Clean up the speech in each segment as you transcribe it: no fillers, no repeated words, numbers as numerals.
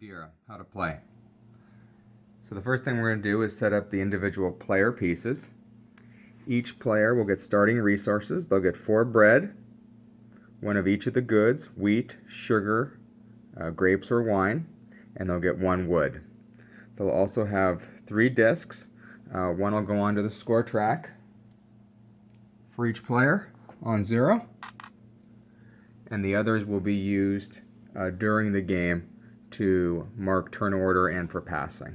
Madeira, how to play. So the first thing we're going to do is set up the individual player pieces. Each player will get starting resources. They'll get 4 bread, 1 of each of the goods, wheat, sugar, grapes or wine, and they'll get 1 wood. They'll also have 3 discs. 1 will go onto the score track for each player on 0, and the others will be used during the game to mark turn order and for passing.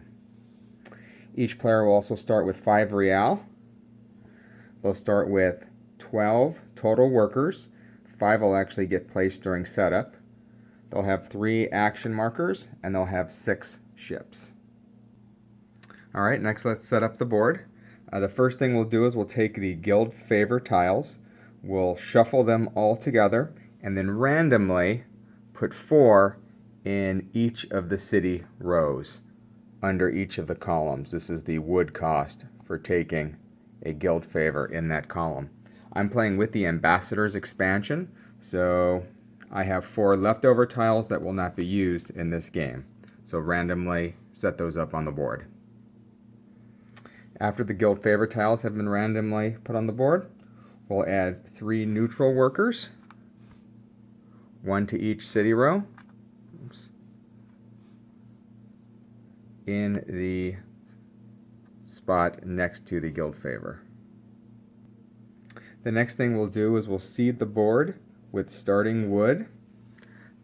Each player will also start with 5 real. They'll start with 12 total workers. 5 will actually get placed during setup. They'll have 3 action markers, and they'll have 6 ships. Alright, next let's set up the board. The first thing we'll do is we'll take the guild favor tiles, we'll shuffle them all together, and then randomly put 4 in each of the city rows under each of the columns. This is the wood cost for taking a guild favor in that column. I'm playing with the Ambassador's expansion, so I have 4 leftover tiles that will not be used in this game. So randomly set those up on the board. After the guild favor tiles have been randomly put on the board, we'll add 3 neutral workers, 1 to each city row. In the spot next to the guild favor. The next thing we'll do is we'll seed the board with starting wood.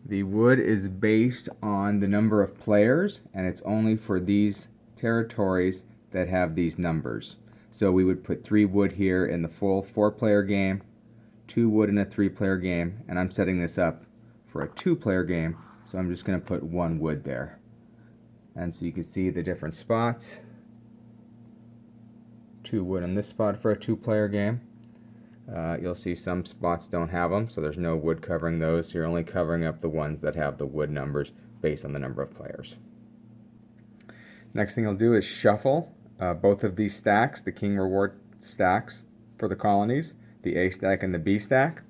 The wood is based on the number of players, and it's only for these territories that have these numbers. So we would put 3 wood here in the full 4-player game, 2 wood in a 3-player game, and I'm setting this up for a 2-player game, so I'm just going to put 1 wood there. And so you can see the different spots. 2 wood in this spot for a 2-player game. You'll see some spots don't have them, so there's no wood covering those. So you're only covering up the ones that have the wood numbers based on the number of players. Next thing you'll do is shuffle both of these stacks, the king reward stacks for the colonies, the A stack and the B stack.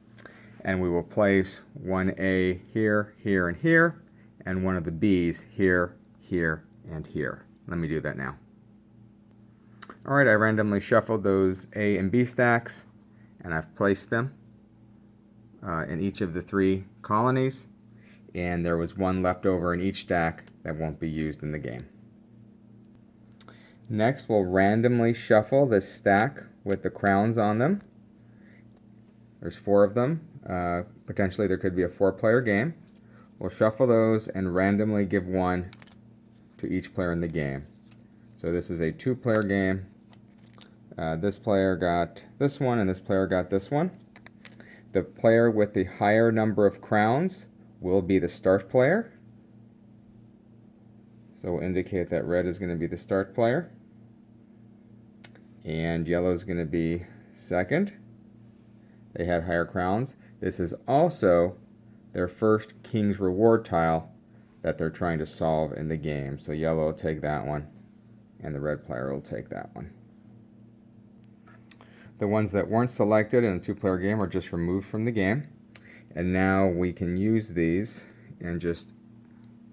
And we will place 1 A here, here, and here, and 1 of the B's here, here, and here. Let me do that now. Alright, I randomly shuffled those A and B stacks, and I've placed them in each of the 3 colonies, and there was 1 left over in each stack that won't be used in the game. Next, we'll randomly shuffle this stack with the crowns on them. There's 4 of them. Potentially there could be a 4-player game. We'll shuffle those and randomly give 1 to each player in the game. So this is a 2-player game. This player got this one and this player got this one. The player with the higher number of crowns will be the start player. So we'll indicate that red is going to be the start player. And yellow is going to be second. They had higher crowns. This is also their first King's Reward tile that they're trying to solve in the game. So yellow will take that one, and the red player will take that one. The ones that weren't selected in a 2-player game are just removed from the game. And now we can use these and just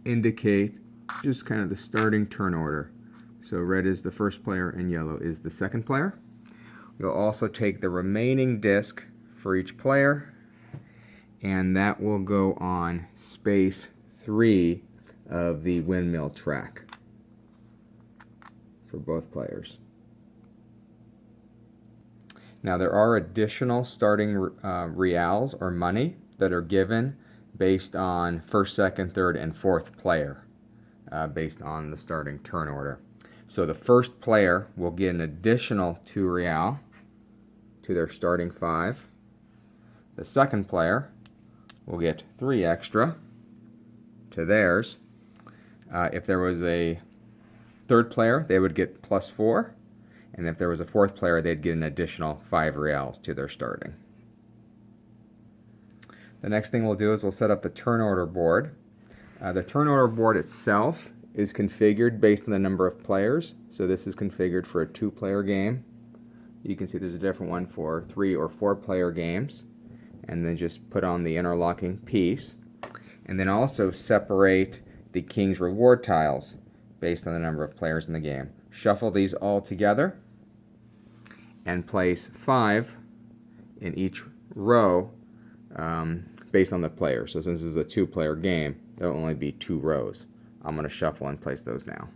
indicate just kind of the starting turn order. So red is the first player and yellow is the second player. We'll also take the remaining disc for each player, and that will go on space 3 of the windmill track for both players. Now there are additional starting reals or money that are given based on first, second, third, and fourth player based on the starting turn order. So the first player will get an additional 2 real to their starting 5. The second player will get 3 extra to theirs. If there was a third player, they would get +4. And if there was a 4th player, they'd get an additional 5 reals to their starting. The next thing we'll do is we'll set up the turn order board. The turn order board itself is configured based on the number of players. So this is configured for a 2-player game. You can see there's a different one for 3 or 4-player games. And then just put on the interlocking piece. And then also separate the King's Reward tiles based on the number of players in the game. Shuffle these all together and place 5 in each row based on the player. So since this is a 2-player game, there will only be 2 rows. I'm going to shuffle and place those now.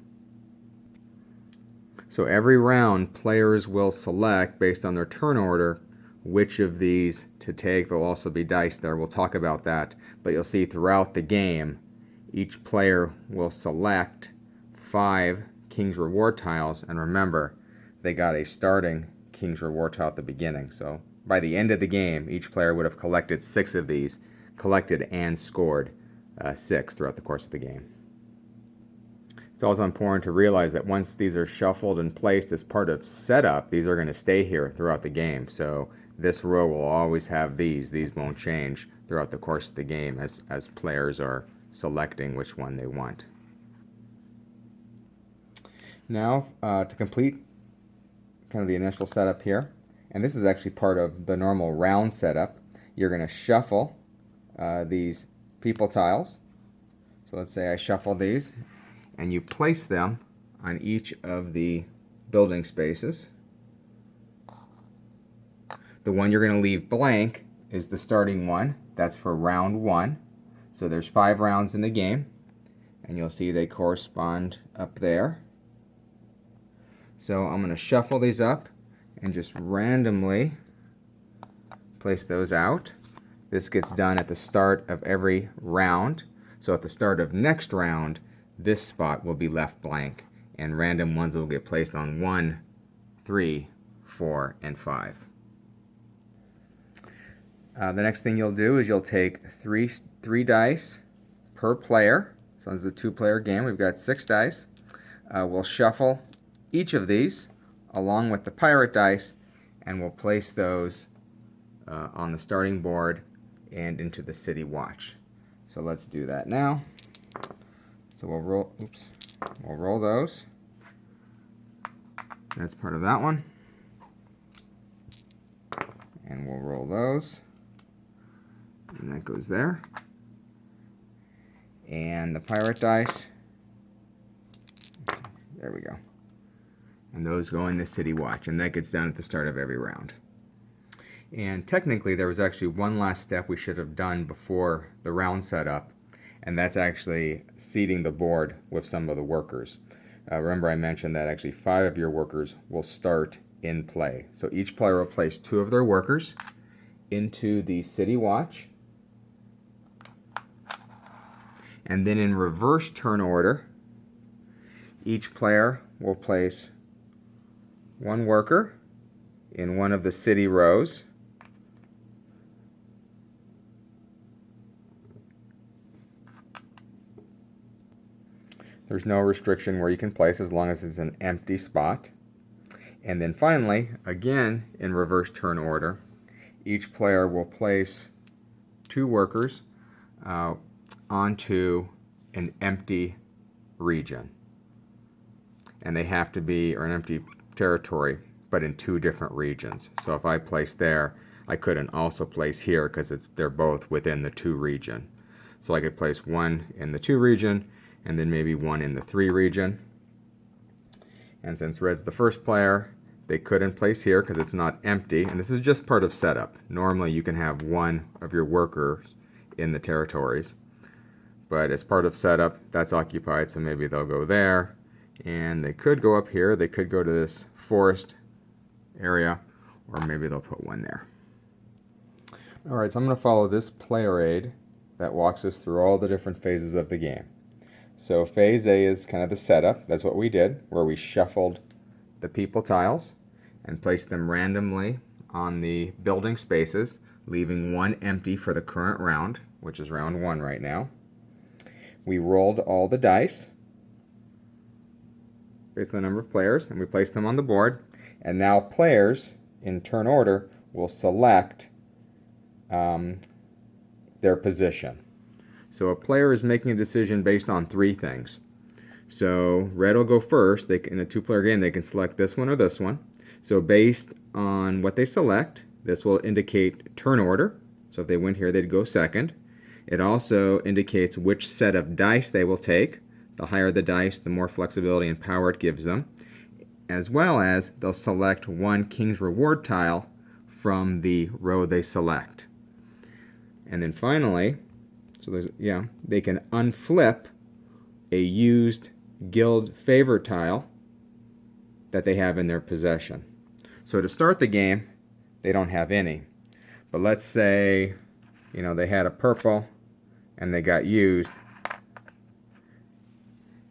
So every round, players will select, based on their turn order, which of these to take. There'll also be dice there. We'll talk about that. But you'll see throughout the game, each player will select 5 King's Reward tiles. And remember, they got a starting King's Reward tile at the beginning. So by the end of the game, each player would have collected 6 of these, collected and scored 6 throughout the course of the game. It's also important to realize that once these are shuffled and placed as part of setup, these are going to stay here throughout the game. So this row will always have these. These won't change throughout the course of the game as players are selecting which one they want. Now, to complete kind of the initial setup here, and this is actually part of the normal round setup, you're going to shuffle these people tiles. So let's say I shuffle these, and you place them on each of the building spaces. The one you're going to leave blank is the starting one. That's for round 1. So there's 5 rounds in the game, and you'll see they correspond up there. So I'm going to shuffle these up and just randomly place those out. This gets done at the start of every round. So at the start of next round, this spot will be left blank, and random ones will get placed on 1, 3, 4, and 5. The next thing you'll do is you'll take three dice per player. So this is a 2-player game. We've got 6 dice. We'll shuffle each of these along with the pirate dice, and we'll place those on the starting board and into the city watch. So let's do that now. So we'll roll those. That's part of that one. And we'll roll those. And that goes there. And the pirate dice. There we go. And those go in the city watch, and that gets done at the start of every round. And technically there was actually one last step we should have done before the round setup, and that's actually seating the board with some of the workers. Remember I mentioned that actually 5 of your workers will start in play. So each player will place 2 of their workers into the city watch, and then in reverse turn order, each player will place 1 worker in one of the city rows, there's no restriction where you can place as long as it's an empty spot. And then finally, again in reverse turn order, each player will place 2 workers onto an empty region. And they have to be, or an empty territory, but in 2 different regions. So if I place there, I couldn't also place here because they're both within the 2 region. So I could place 1 in the 2 region, and then maybe 1 in the 3 region. And since red's the first player, they couldn't place here because it's not empty, and this is just part of setup. Normally you can have 1 of your workers in the territories, but as part of setup, that's occupied, so maybe they'll go there, and they could go up here, they could go to this forest area, or maybe they'll put 1 there. Alright, so I'm going to follow this player aid that walks us through all the different phases of the game. So phase A is kind of the setup. That's what we did, where we shuffled the people tiles and placed them randomly on the building spaces, leaving 1 empty for the current round, which is round 1 right now. We rolled all the dice based on the number of players, and we placed them on the board. And now players, in turn order, will select their position. So a player is making a decision based on 3 things. So red will go first. In a 2-player game, they can select this one or this one. So based on what they select, this will indicate turn order. So if they went here, they'd go second. It also indicates which set of dice they will take. The higher the dice, the more flexibility and power it gives them, as well as they'll select one King's Reward tile from the row they select. And then finally, they can unflip a used guild favor tile that they have in their possession. So to start the game, they don't have any. But let's say, they had a purple and they got used.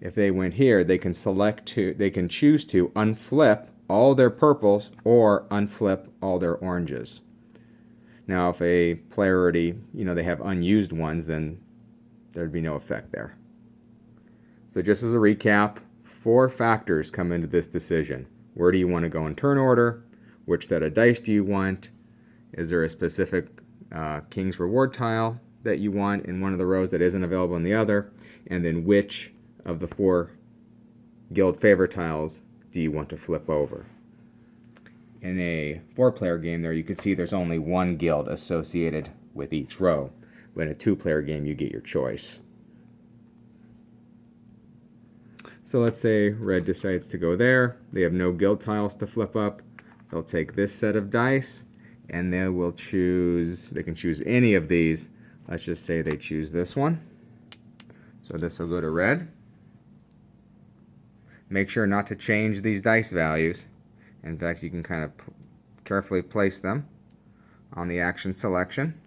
If they went here, they can choose to unflip all their purples or unflip all their oranges. Now, if a player already, they have unused ones, then there'd be no effect there. So just as a recap, 4 factors come into this decision. Where do you want to go in turn order? Which set of dice do you want? Is there a specific King's Reward tile that you want in one of the rows that isn't available in the other? And then which of the 4 guild favor tiles do you want to flip over? In a 4-player game there, you can see there's only 1 guild associated with each row. But in a 2-player game, you get your choice. So let's say red decides to go there. They have no guild tiles to flip up. They'll take this set of dice, and they can choose any of these. Let's just say they choose this one. So this will go to red. Make sure not to change these dice values. In fact, you can kind of carefully place them on the action selection.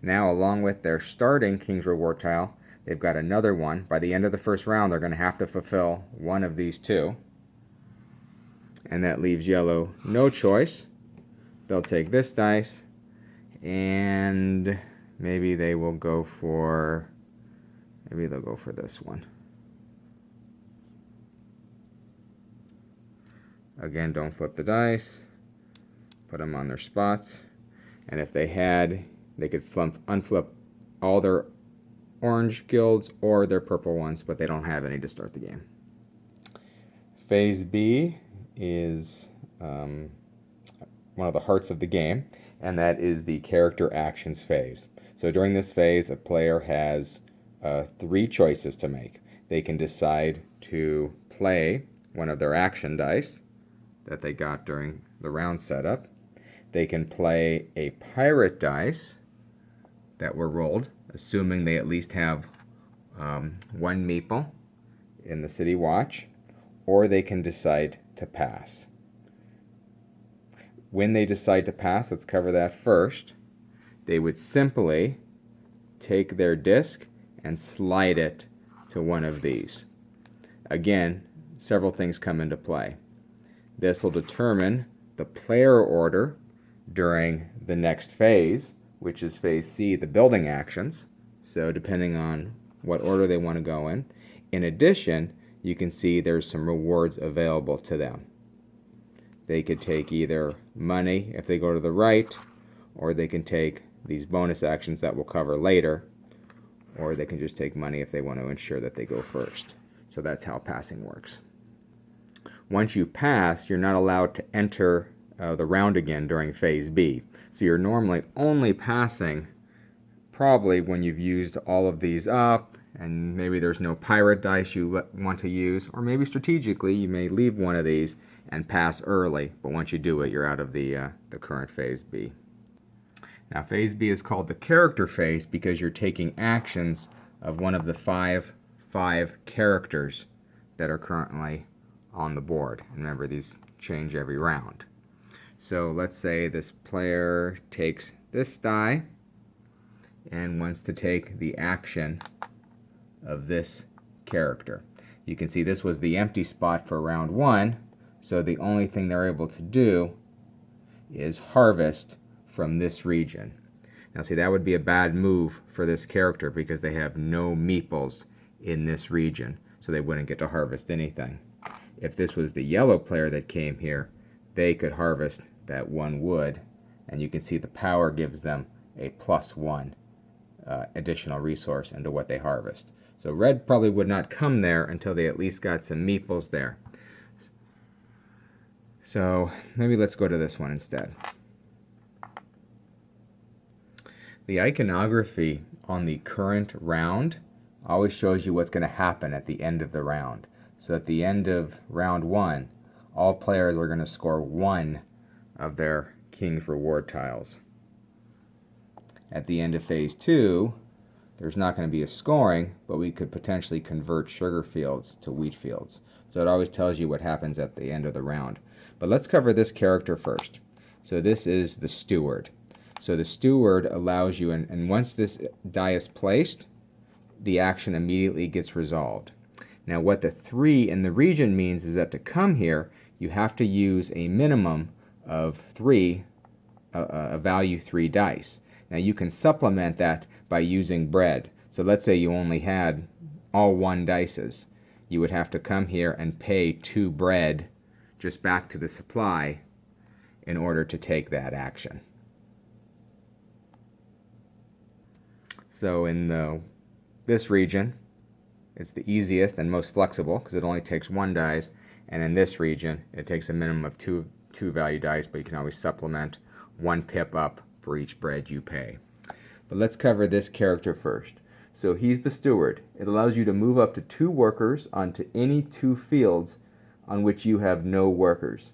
Now, along with their starting King's Reward tile, they've got another one. By the end of the first round, they're going to have to fulfill one of these 2. And that leaves yellow no choice. They'll take this dice, and maybe they'll go for this one. Again, don't flip the dice. Put them on their spots. And if they could unflip all their orange guilds or their purple ones, but they don't have any to start the game. Phase B is one of the hearts of the game, and that is the character actions phase. So during this phase, a player has 3 choices to make. They can decide to play one of their action dice that they got during the round setup. They can play a pirate dice that were rolled, assuming they at least have 1 meeple in the city watch, or they can decide to pass. When they decide to pass, let's cover that first. They would simply take their disc and slide it to one of these. Again, several things come into play. This will determine the player order during the next phase, which is phase C, the building actions. So depending on what order they want to go in. In addition, you can see there's some rewards available to them. They could take either money if they go to the right, or they can take these bonus actions that we'll cover later, or they can just take money if they want to ensure that they go first. So that's how passing works. Once you pass, you're not allowed to enter the round again during phase B. So you're normally only passing probably when you've used all of these up, and maybe there's no pirate dice you want to use, or maybe strategically you may leave one of these and pass early, but once you do it, you're out of the current phase B. Now phase B is called the character phase because you're taking actions of one of the five characters that are currently on the board. And remember, these change every round. So let's say this player takes this die and wants to take the action of this character. You can see this was the empty spot for round 1, so the only thing they're able to do is harvest from this region. Now see, that would be a bad move for this character because they have no meeples in this region, so they wouldn't get to harvest anything. If this was the yellow player that came here, they could harvest that 1 wood, and you can see the power gives them a +1 additional resource into what they harvest. So red probably would not come there until they at least got some meeples there. So maybe let's go to this one instead. The iconography on the current round always shows you what's going to happen at the end of the round. So at the end of round 1, all players are going to score 1 of their King's Reward tiles. At the end of phase 2, there's not going to be a scoring, but we could potentially convert sugar fields to wheat fields. So it always tells you what happens at the end of the round. But let's cover this character first. So this is the Steward. So the Steward allows you, and once this die is placed, the action immediately gets resolved. Now what the 3 in the region means is that to come here, you have to use a minimum of 3, a value 3 dice. Now you can supplement that by using bread. So let's say you only had all 1 dices. You would have to come here and pay 2 bread just back to the supply in order to take that action. So in this region, it's the easiest and most flexible because it only takes 1 dice, and in this region it takes a minimum of 2 value dice, but you can always supplement 1 pip up for each bread you pay. But let's cover this character first. So he's the Steward. It allows you to move up to 2 workers onto any 2 fields on which you have no workers.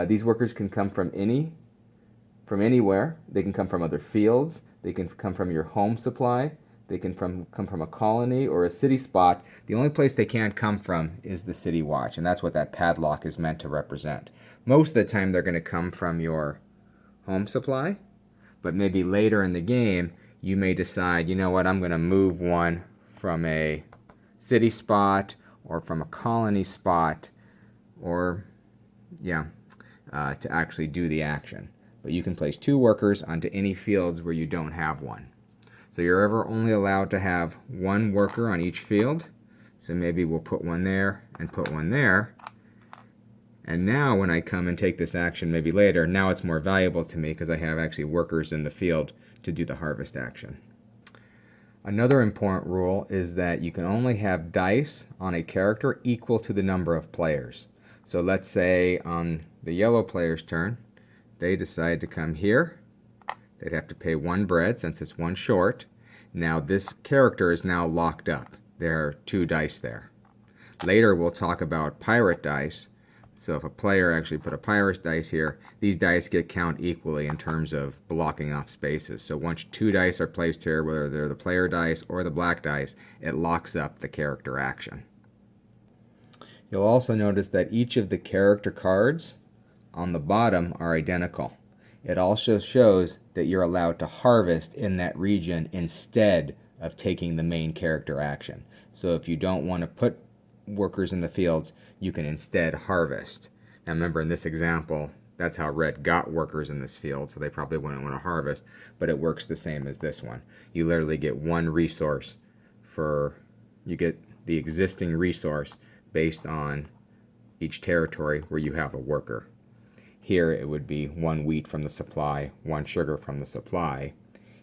These workers can come from anywhere. They can come from other fields. They can come from your home supply. They can come from a colony or a city spot. The only place they can't come from is the city watch, and that's what that padlock is meant to represent. Most of the time they're going to come from your home supply, but maybe later in the game you may decide, you know what, I'm going to move one from a city spot or from a colony spot, or to actually do the action. But you can place 2 workers onto any fields where you don't have one. So you're ever only allowed to have 1 worker on each field. So maybe we'll put 1 there and put 1 there. And now when I come and take this action maybe later, now it's more valuable to me because I have actually workers in the field to do the harvest action. Another important rule is that you can only have dice on a character equal to the number of players. So let's say on the yellow player's turn, they decide to come here. They'd have to pay 1 bread since it's 1 short. Now this character is now locked up. There are 2 dice there. Later we'll talk about pirate dice. So if a player actually put a pirate dice here, these dice get counted equally in terms of blocking off spaces. So once 2 dice are placed here, whether they're the player dice or the black dice, it locks up the character action. You'll also notice that each of the character cards on the bottom are identical. It also shows that you're allowed to harvest in that region instead of taking the main character action. So if you don't want to put workers in the fields, you can instead harvest. Now remember, in this example, that's how red got workers in this field, so they probably wouldn't want to harvest, but it works the same as this one. You literally get 1 resource you get the existing resource based on each territory where you have a worker. Here it would be 1 wheat from the supply, 1 sugar from the supply.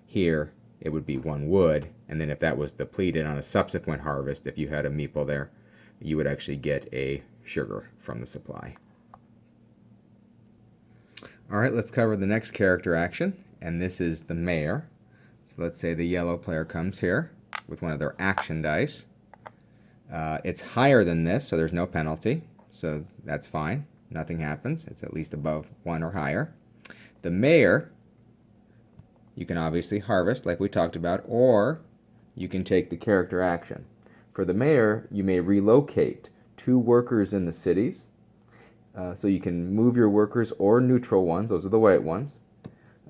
Here it would be 1 wood, and then if that was depleted on a subsequent harvest, if you had a meeple there, you would actually get a sugar from the supply. Alright, let's cover the next character action, and this is the mayor. So let's say the yellow player comes here with one of their action dice. It's higher than this, so there's no penalty, so that's fine. Nothing happens. It's at least above 1 or higher. The mayor, you can obviously harvest like we talked about, or you can take the character action. For the mayor, you may relocate 2 workers in the cities. So you can move your workers or neutral ones. Those are the white ones.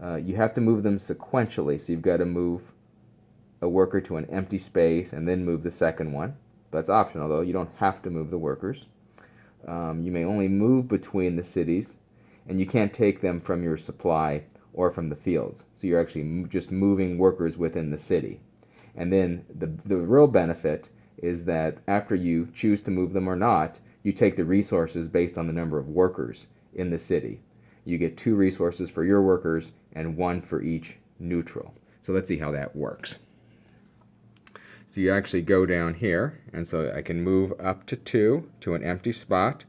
You have to move them sequentially. So you've got to move a worker to an empty space and then move the second one. That's optional, though. You don't have to move the workers. You may only move between the cities, and you can't take them from your supply or from the fields. So you're actually just moving workers within the city. And then the real benefit is that after you choose to move them or not, you take the resources based on the number of workers in the city. You get 2 resources for your workers and 1 for each neutral. So let's see how that works. So you actually go down here, and so I can move up to 2 to an empty spot.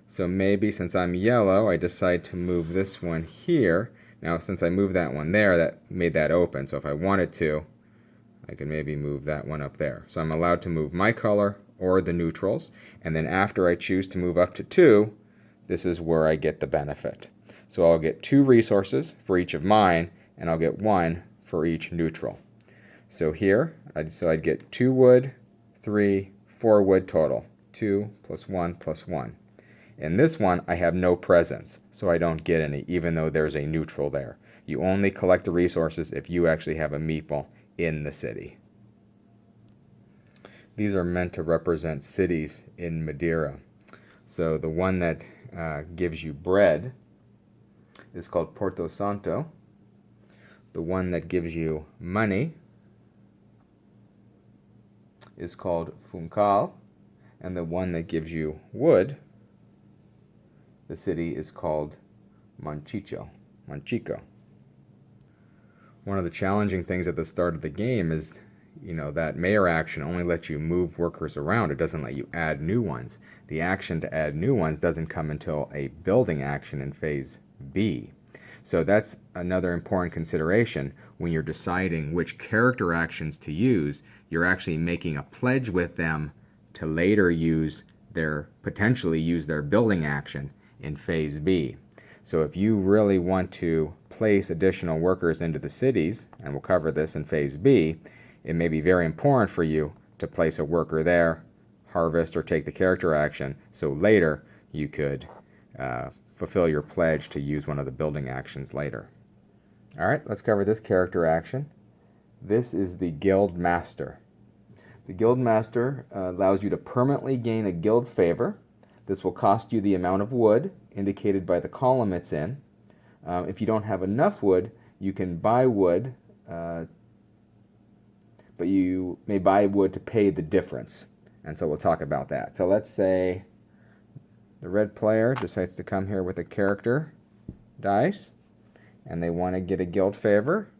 So maybe since I'm yellow, I decide to move this one here. Now, since I moved that one there, that made that open. So if I wanted to, I could maybe move that one up there. So I'm allowed to move my color or the neutrals. And then after I choose to move up to 2, this is where I get the benefit. So I'll get 2 resources for each of mine, and I'll get 1 for each neutral. So here, I'd get 2 wood, 3, 4 wood total. 2 plus 1 plus 1. In this one, I have no presence, so I don't get any, even though there's a neutral there. You only collect the resources if you actually have a meeple in the city. These are meant to represent cities in Madeira. So the one that gives you bread is called Porto Santo. The one that gives you money is called Funchal. And the one that gives you wood, the city is called Manchico. One of the challenging things at the start of the game is, that mayor action only lets you move workers around. It doesn't let you add new ones. The action to add new ones doesn't come until a building action in phase B. So that's another important consideration when you're deciding which character actions to use. You're actually making a pledge with them to later potentially use their building action in phase B. So if you really want to place additional workers into the cities, and we'll cover this in phase B, it may be very important for you to place a worker there, harvest or take the character action, so later you could fulfill your pledge to use one of the building actions later. Alright, let's cover this character action. This is the Guild Master. The Guild Master allows you to permanently gain a guild favor. This will cost you the amount of wood indicated by the column it's in. If you don't have enough wood, you can buy wood, but you may buy wood to pay the difference. And so we'll talk about that. So let's say the red player decides to come here with a character dice, and they want to get a guild favor.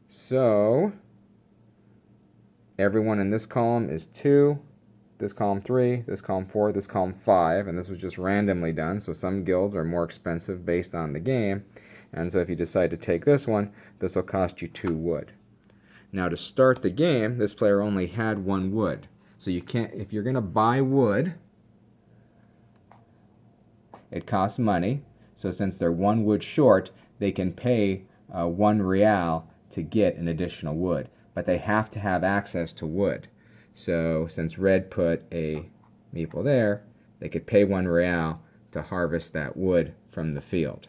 So everyone in this column is 2, this column 3, this column 4, this column 5, and this was just randomly done, so some guilds are more expensive based on the game, and so if you decide to take this one, this will cost you 2 wood. Now to start the game, this player only had 1 wood, so you can't, if you're going to buy wood, it costs money, so since they're 1 wood short, they can pay 1 real to get an additional wood. But they have to have access to wood. So since red put a meeple there, they could pay 1 real to harvest that wood from the field.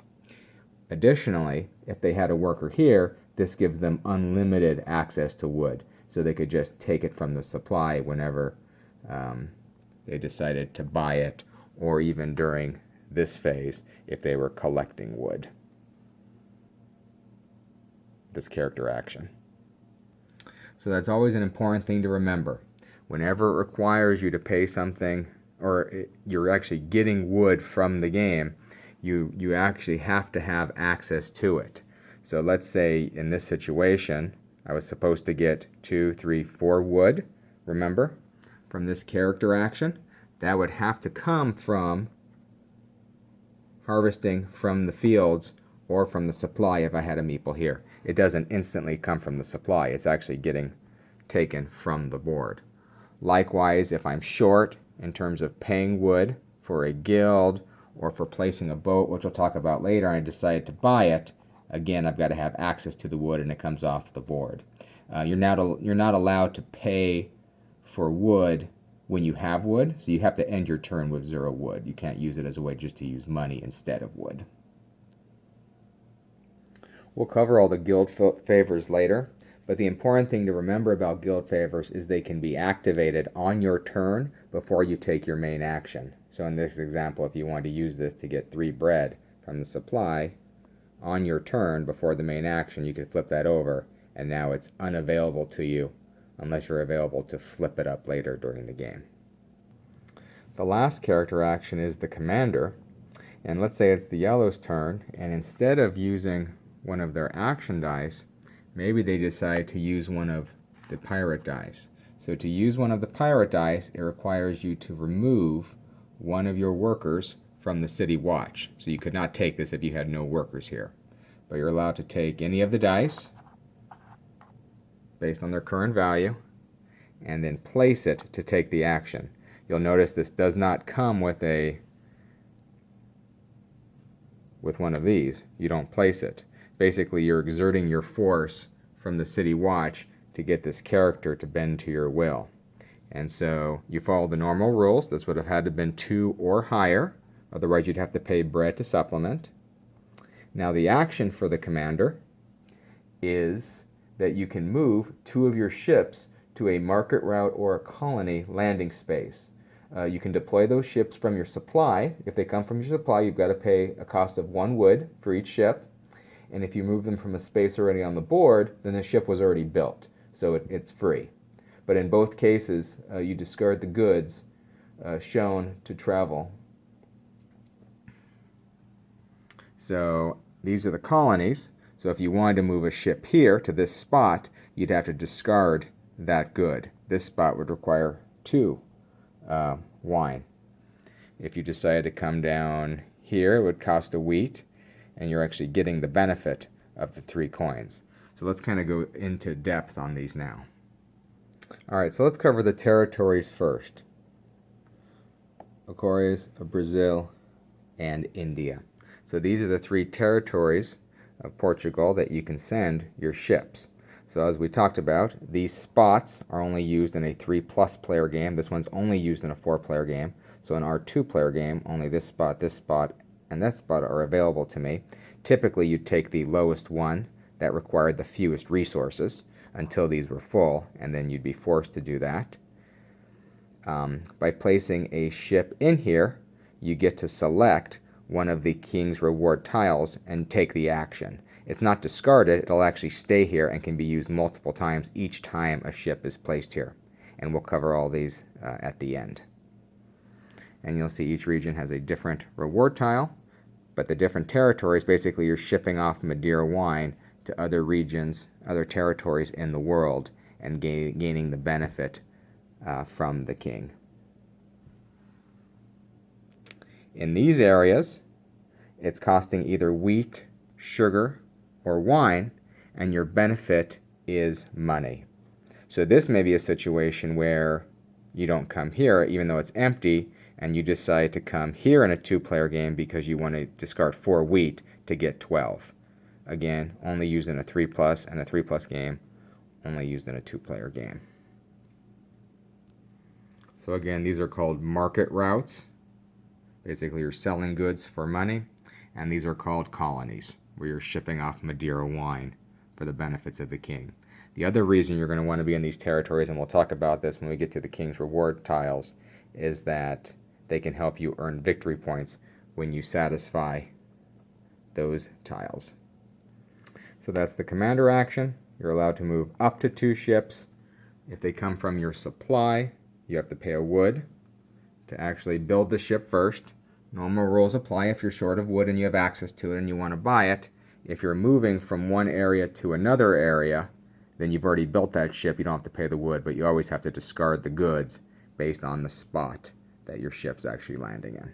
Additionally, if they had a worker here, this gives them unlimited access to wood. So they could just take it from the supply whenever they decided to buy it, or even during this phase if they were collecting wood. This character action. So that's always an important thing to remember. Whenever it requires you to pay something, or you're actually getting wood from the game, you actually have to have access to it. So let's say in this situation, I was supposed to get 2, 3, 4 wood, remember, from this character action. That would have to come from harvesting from the fields or from the supply if I had a meeple here. It doesn't instantly come from the supply. It's actually getting taken from the board. Likewise, if I'm short in terms of paying wood for a guild or for placing a boat, which we'll talk about later, and I decide to buy it, again, I've got to have access to the wood and it comes off the board. You're not allowed to pay for wood when you have wood, so you have to end your turn with 0 wood. You can't use it as a way just to use money instead of wood. We'll cover all the guild favors later, but the important thing to remember about guild favors is they can be activated on your turn before you take your main action. So in this example, if you want to use this to get 3 bread from the supply, on your turn before the main action, you can flip that over, and now it's unavailable to you unless you're available to flip it up later during the game. The last character action is the commander, and let's say it's the yellow's turn, and instead of using one of their action dice, maybe they decide to use one of the pirate dice. So to use one of the pirate dice, it requires you to remove one of your workers from the city watch. So you could not take this if you had no workers here. but you're allowed to take any of the dice based on their current value and then place it to take the action. You'll notice this does not come with one of these. You don't place it. Basically, you're exerting your force from the City Watch to get this character to bend to your will. And so you follow the normal rules. This would have had to have been 2 or higher. Otherwise, you'd have to pay bread to supplement. Now, the action for the commander is that you can move 2 of your ships to a market route or a colony landing space. You can deploy those ships from your supply. If they come from your supply, you've got to pay a cost of 1 wood for each ship. And if you move them from a space already on the board, then the ship was already built, so it's free. But in both cases, you discard the goods shown to travel. So these are the colonies. So if you wanted to move a ship here to this spot, you'd have to discard that good. This spot would require 2 wine. If you decided to come down here, it would cost a wheat, and you're actually getting the benefit of the 3 coins. So let's kind of go into depth on these now. Alright, so let's cover the territories first. Azores, Brazil, and India. So these are the 3 territories of Portugal that you can send your ships. So as we talked about, these spots are only used in a 3+ player game. This one's only used in a 4-player game. So in our 2-player game, only this spot, and that spot are available to me. Typically, you'd take the lowest one that required the fewest resources until these were full, and then you'd be forced to do that. By placing a ship in here, you get to select one of the king's reward tiles and take the action. It's not discarded, it'll actually stay here and can be used multiple times each time a ship is placed here. And we'll cover all these at the end. And you'll see each region has a different reward tile, but the different territories, basically you're shipping off Madeira wine to other regions, other territories in the world, and gaining the benefit from the king. In these areas, it's costing either wheat, sugar, or wine, and your benefit is money. So this may be a situation where you don't come here, even though it's empty, and you decide to come here in a 2-player game because you want to discard 4 wheat to get 12. Again, only used in a 3+ and a 3+ game, only used in a 2-player game. So again, these are called market routes. Basically, you're selling goods for money, and these are called colonies, where you're shipping off Madeira wine for the benefits of the king. The other reason you're going to want to be in these territories, and we'll talk about this when we get to the king's reward tiles, is that they can help you earn victory points when you satisfy those tiles. So that's the commander action. You're allowed to move up to 2 ships. If they come from your supply, you have to pay a wood to actually build the ship first. Normal rules apply if you're short of wood and you have access to it and you want to buy it. If you're moving from one area to another area, then you've already built that ship. You don't have to pay the wood, but you always have to discard the goods based on the spot that your ship's actually landing in.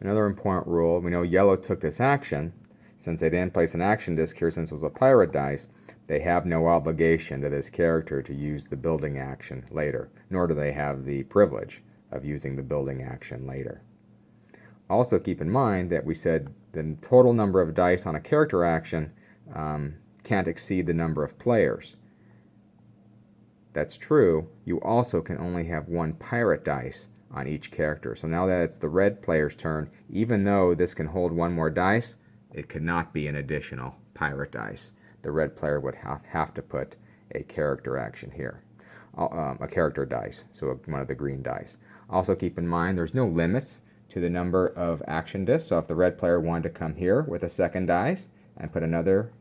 Another important rule, we know yellow took this action. Since they didn't place an action disc here, since it was a pirate dice, they have no obligation to this character to use the building action later, nor do they have the privilege of using the building action later. Also keep in mind that we said the total number of dice on a character action can't exceed the number of players. That's true. You also can only have 1 pirate dice on each character. So now that it's the red player's turn, even though this can hold 1 more dice, it could not be an additional pirate dice. The red player would have to put a character action here, a character dice, so one of the green dice. Also keep in mind there's no limits to the number of action discs, so if the red player wanted to come here with a second dice and put another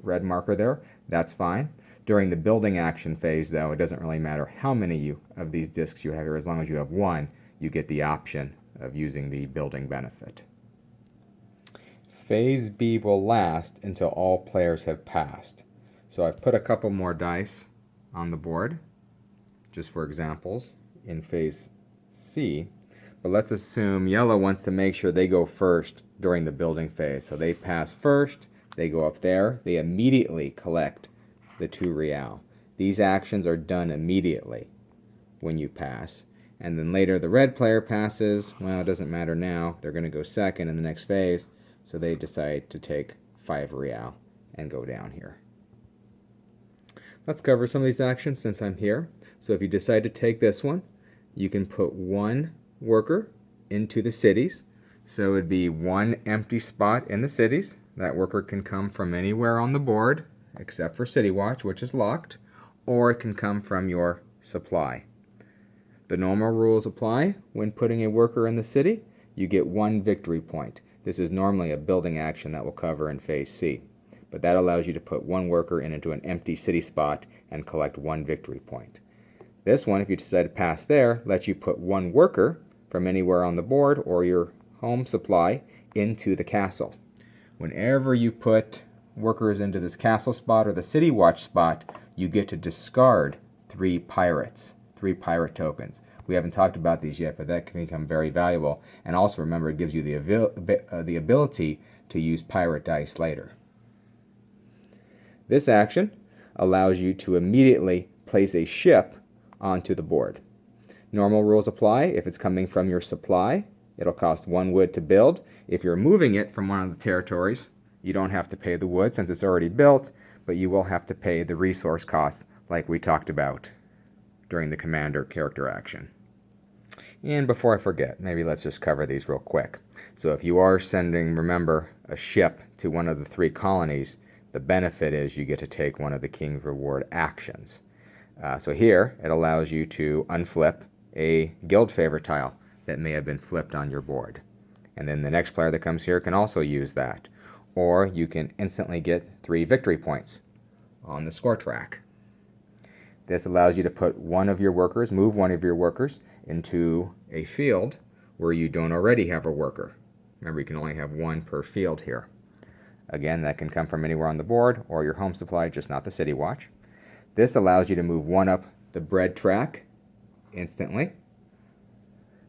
red marker there, that's fine. During the building action phase, though, it doesn't really matter how many of these discs you have here. As long as you have 1, you get the option of using the building benefit. Phase B will last until all players have passed. So I've put a couple more dice on the board, just for examples, in Phase C. But let's assume yellow wants to make sure they go first during the building phase. So they pass first, they go up there, they immediately collect the 2 real. These actions are done immediately when you pass. And then later the red player passes. Well, it doesn't matter now. They're going to go second in the next phase. So they decide to take 5 real and go down here. Let's cover some of these actions since I'm here. So if you decide to take this one, you can put 1 worker into the cities. So it would be 1 empty spot in the cities. That worker can come from anywhere on the board except for City Watch, which is locked, or it can come from your supply. The normal rules apply when putting a worker in the city. You get 1 victory point. This is normally a building action that we'll cover in Phase C, but that allows you to put 1 worker into an empty city spot and collect 1 victory point. This one, if you decide to pass there, lets you put 1 worker from anywhere on the board or your home supply into the castle. Whenever you put workers into this castle spot or the City Watch spot, you get to discard 3 pirates, 3 pirate tokens. We haven't talked about these yet, but that can become very valuable. And also remember, it gives you the ability to use pirate dice later. This action allows you to immediately place a ship onto the board. Normal rules apply. If it's coming from your supply, it'll cost 1 wood to build. If you're moving it from one of the territories, you don't have to pay the wood since it's already built, but you will have to pay the resource costs like we talked about during the commander character action. And before I forget, maybe let's just cover these real quick. So if you are sending, remember, a ship to one of the 3 colonies, the benefit is you get to take one of the King's Reward actions. So here, it allows you to unflip a guild favor tile that may have been flipped on your board. And then the next player that comes here can also use that. Or you can instantly get 3 victory points on the score track. This allows you to put 1 of your workers, move 1 of your workers into a field where you don't already have a worker. Remember, you can only have 1 per field here. Again, that can come from anywhere on the board or your home supply, just not the City Watch. This allows you to move 1 up the bread track instantly.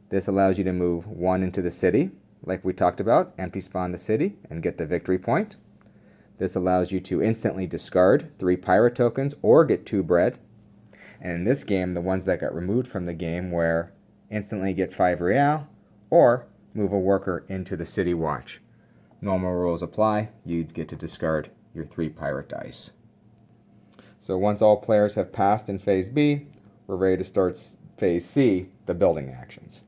This allows you to move 1 into the city, like we talked about, empty spawn the city and get the victory point. This allows you to instantly discard 3 pirate tokens or get 2 bread. And in this game, the ones that got removed from the game were instantly get 5 real or move a worker into the City Watch. Normal rules apply. You get to discard your 3 pirate dice. So once all players have passed in Phase B, we're ready to start Phase C, the building actions.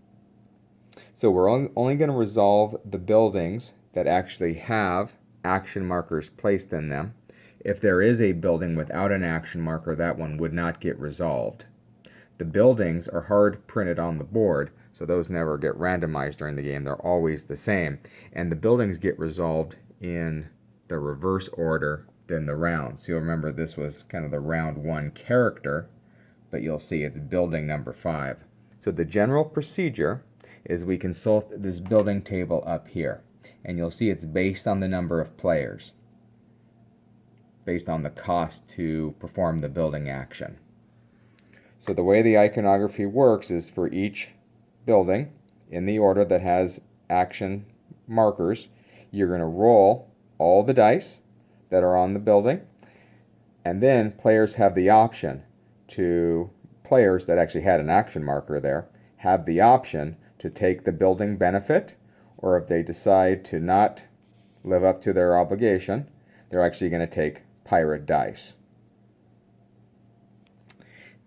So we're only going to resolve the buildings that actually have action markers placed in them. If there is a building without an action marker, that one would not get resolved. The buildings are hard printed on the board, so those never get randomized during the game. They're always the same. And the buildings get resolved in the reverse order than the round. So you'll remember this was kind of the round 1 character, but you'll see it's building number 5. So the general procedure is we consult this building table up here, and you'll see it's based on the number of players, based on the cost to perform the building action. So the way the iconography works is for each building in the order that has action markers, you're going to roll all the dice that are on the building, and then players have the option to, players that actually had an action marker there, have the option to take the building benefit, or if they decide to not live up to their obligation, they're actually going to take pirate dice.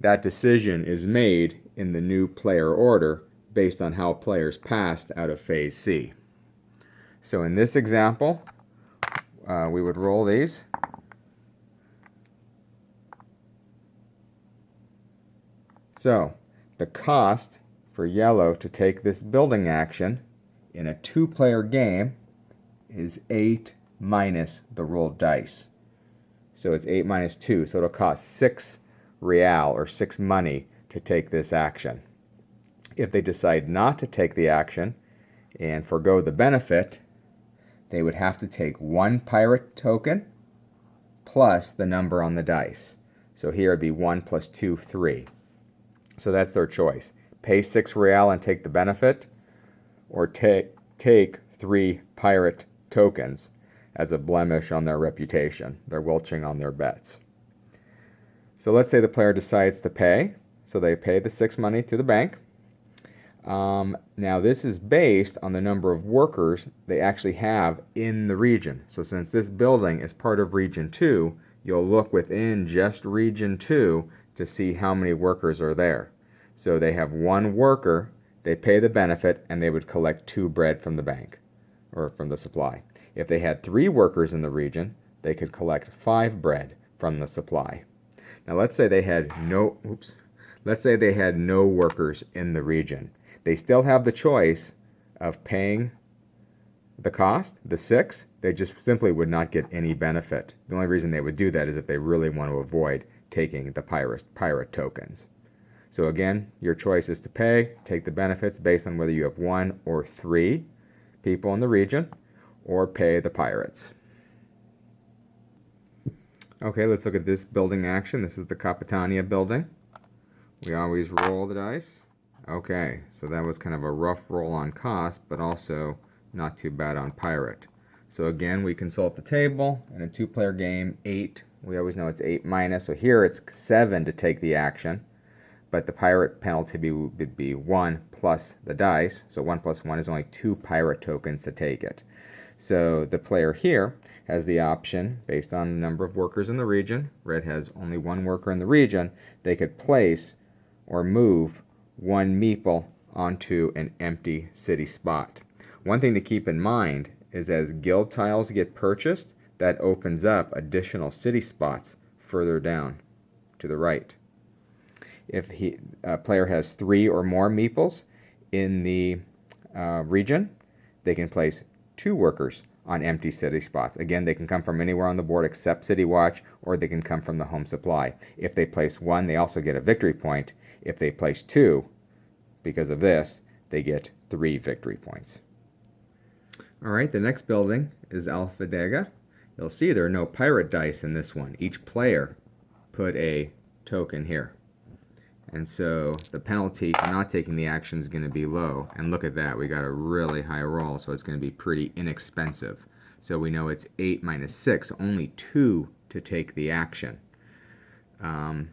That decision is made in the new player order based on how players passed out of Phase C. So in this example, we would roll these. So the cost for yellow to take this building action in a 2-player game is 8 minus the rolled dice. So it's 8 minus 2, so it'll cost 6 real or 6 money to take this action. If they decide not to take the action and forgo the benefit, they would have to take 1 pirate token plus the number on the dice. So here it'd be 1 plus 2, 3. So that's their choice. Pay 6 real and take the benefit, or take 3 pirate tokens as a blemish on their reputation. They're welching on their bets. So let's say the player decides to pay. So they pay the 6 money to the bank. Now this is based on the number of workers they actually have in the region. So since this building is part of Region 2, you'll look within just Region 2 to see how many workers are there. So they have 1 worker, they pay the benefit, and they would collect 2 bread from the bank, or from the supply. If they had 3 workers in the region, they could collect 5 bread from the supply. Now let's say they had no workers in the region. They still have the choice of paying the cost, the 6. They just simply would not get any benefit. The only reason they would do that is if they really want to avoid taking the pirate tokens. So again, your choice is to pay, take the benefits based on whether you have 1 or 3 people in the region, or pay the pirates. Okay, let's look at this building action. This is the Capitana building. We always roll the dice. Okay, so that was kind of a rough roll on cost, but also not too bad on pirate. So again, we consult the table. In a 2-player game, 8. We always know it's 8 minus. So here it's 7 to take the action, but the pirate penalty would be 1 plus the dice. So 1 plus 1 is only 2 pirate tokens to take it. So the player here has the option, based on the number of workers in the region. Red has only 1 worker in the region. They could place or move 1 meeple onto an empty city spot. One thing to keep in mind is as guild tiles get purchased, that opens up additional city spots further down to the right. If a player has 3 or more meeples in the region, they can place 2 workers on empty city spots. Again, they can come from anywhere on the board except City Watch, or they can come from the home supply. If they place 1, they also get a victory point. If they place 2, because of this, they get 3 victory points. Alright, the next building is Alpha Dagger. You'll see there are no pirate dice in this one. Each player put a token here. And so the penalty for not taking the action is going to be low. And look at that, we got a really high roll, so it's going to be pretty inexpensive. So we know it's 8 minus 6, only 2 to take the action.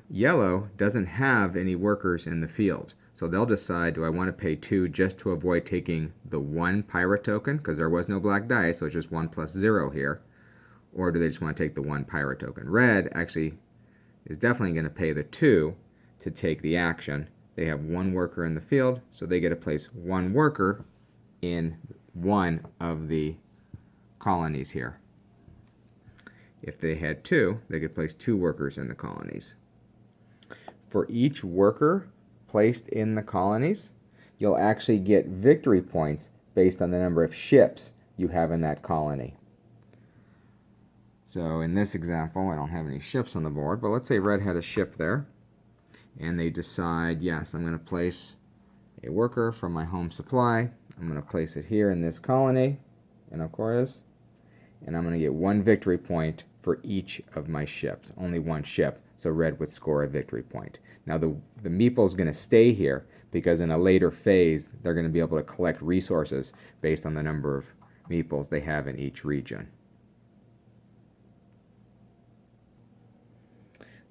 Yellow doesn't have any workers in the field. So they'll decide, do I want to pay 2 just to avoid taking the 1 pirate token, because there was no black dice, so it's just 1 plus 0 here. Or do they just want to take the 1 pirate token? Red actually is definitely going to pay the 2 to take the action. They have 1 worker in the field, so they get to place 1 worker in one of the colonies here. If they had 2, they could place 2 workers in the colonies. For each worker placed in the colonies, you'll actually get victory points based on the number of ships you have in that colony. So in this example, I don't have any ships on the board, but let's say Red had a ship there, and they decide, yes, I'm going to place a worker from my home supply. I'm going to place it here in this colony, in Aquarius, and I'm going to get 1 victory point for each of my ships. Only 1 ship, so Red would score a victory point. Now the meeple is going to stay here because in a later phase they're going to be able to collect resources based on the number of meeples they have in each region.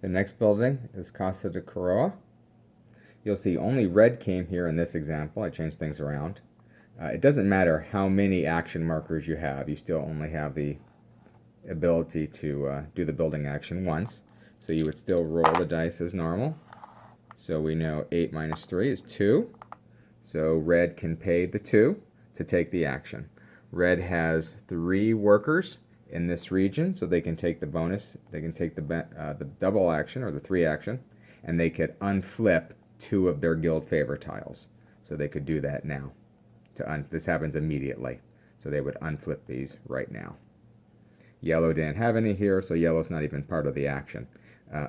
The next building is Casa de Coroa. You'll see only Red came here in this example. I changed things around. It doesn't matter how many action markers you have. You still only have the ability to do the building action once. So you would still roll the dice as normal. So we know 8 minus 3 is 2. So Red can pay the 2 to take the action. Red has 3 workers in this region, so they can take the bonus. They can take the double action, or the 3 action, and they could unflip 2 of their guild favor tiles. So they could do that now. This happens immediately. So they would unflip these right now. Yellow didn't have any here, so yellow's not even part of the action.